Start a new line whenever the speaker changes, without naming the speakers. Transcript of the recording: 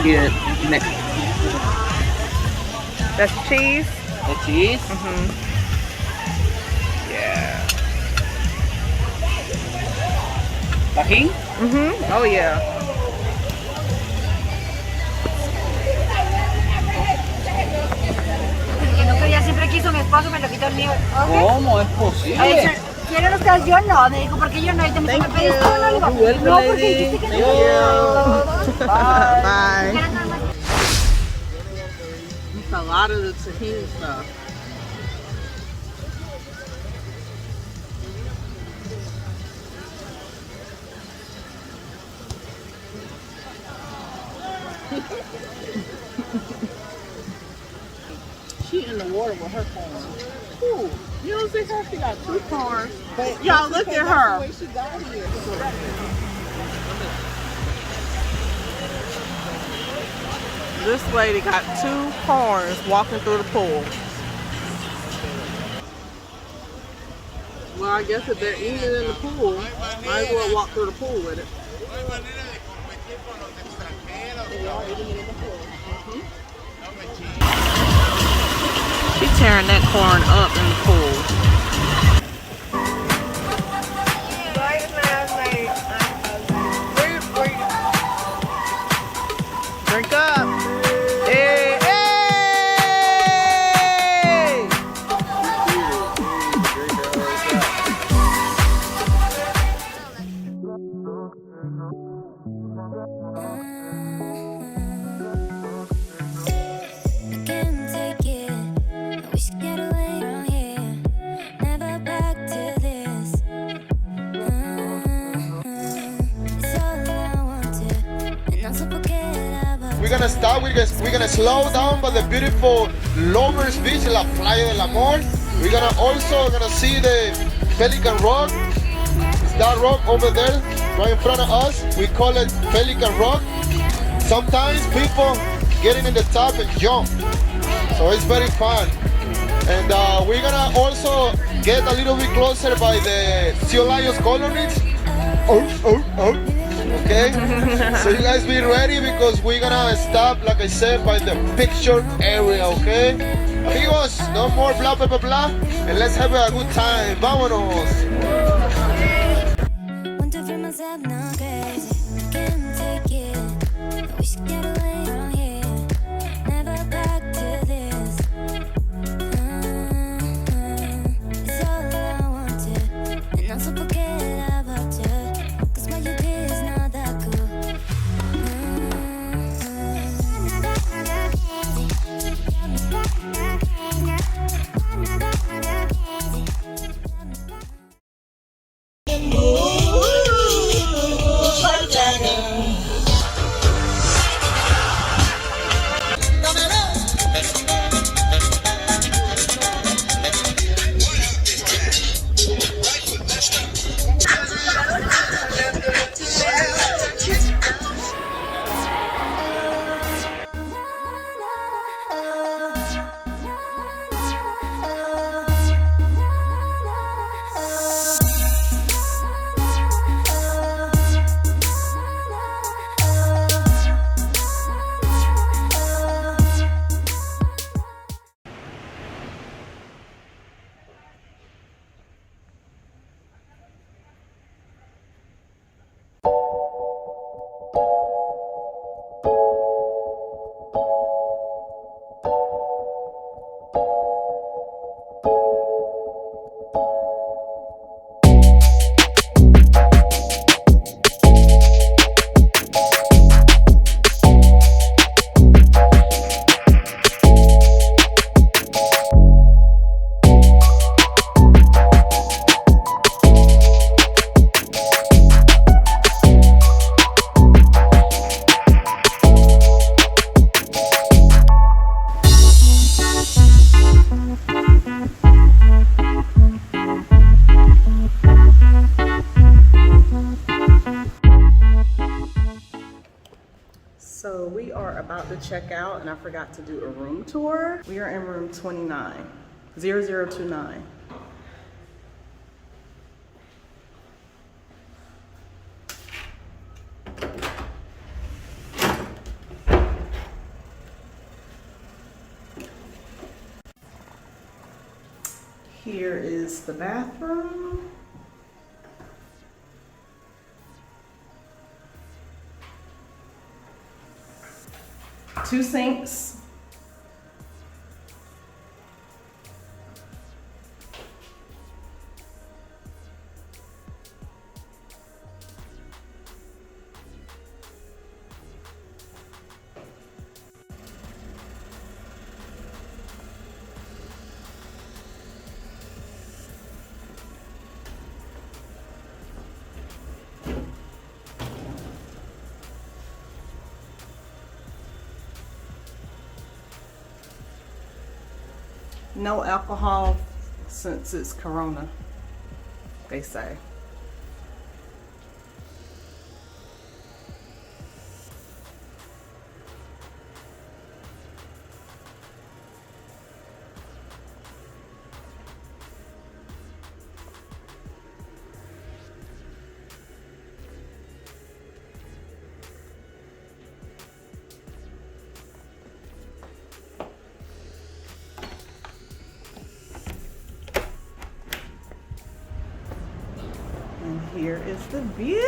get next.
That's cheese?
The cheese?
Yeah.
Tajín?
Oh, yeah.
Que no quería, siempre quiso mi esposo, me lo quitó el mío.
¿Cómo es posible?
¿Quieren ustedes? Yo no. Me dijo, ¿por qué yo no? Y te me pediste uno. Le digo, no, porque dijiste que no.
Bye.
It's a lot of the tahini stuff. She in the water with her corn. Ooh, you don't see her? She got 2 corns. Y'all look at her.
This lady got 2 corns walking through the pool.
Well, I guess if they're eating in the pool, might as well walk through the pool with it. She's tearing that corn up in the pool.
Drink up. Hey, hey!
We're gonna stop, we're gonna slow down by the beautiful Lovers Beach, La Playa del Amor. We're gonna also see the Pelican Rock. It's that rock over there, right in front of us. We call it Pelican Rock. Sometimes people getting in the top and jump, so it's very fun. And we're gonna also get a little bit closer by the Sea Lions colonies. Okay, so you guys be ready because we're gonna stop, like I said, by the picture area, okay? Amigos, no more blah blah blah blah, and let's have a good time. Vámonos.
So we are about to check out and I forgot to do a room tour. We are in room 29, 0029. Here is the bathroom. Two sinks. No alcohol since it's Corona, they say. And here is the view.